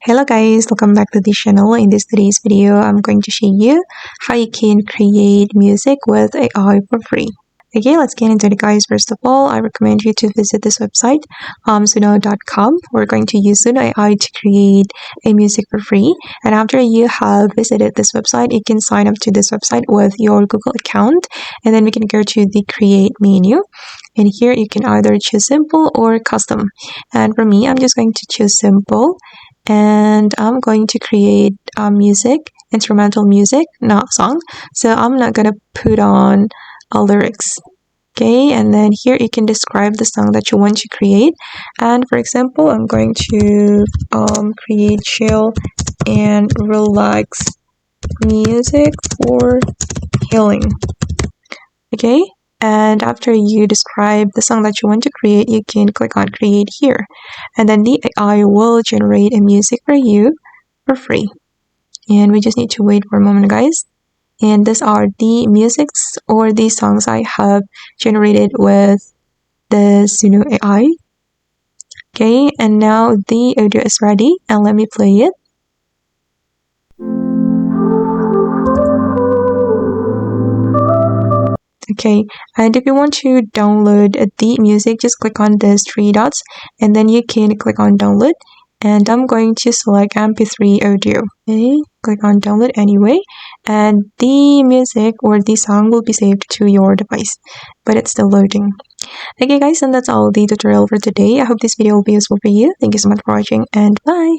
Hello guys, welcome back to the channel. In today's video, I'm going to show you how you can create music with AI for free. Okay, let's get into it guys. First of all, I recommend you to visit this website, suno.com. We're going to use Suno AI to create a music for free. And after you have visited this website, you can sign up to this website with your Google account. And then we can go to the create menu. And here you can either choose simple or custom. And for me, I'm just going to choose simple. And I'm going to create music, instrumental music, not song. So I'm not gonna put on lyrics. Okay, and then here you can describe the song that you want to create. And for example, I'm going to create chill and relax music for healing. Okay, and after you describe the song that you want to create, you can click on create here, and then the AI will generate a music for you for free. And we just need to wait for a moment guys. And these are the musics or the songs I have generated with the Suno AI. Okay, and now the audio is ready, and let me play it. Okay, and if you want to download the music, just click on these three dots, and then you can click on download. And I'm going to select MP3 audio. Okay, click on download anyway, and the music or the song will be saved to your device, but it's still loading. Okay guys, and that's all the tutorial for today. I hope this video will be useful for you. Thank you so much for watching, and bye.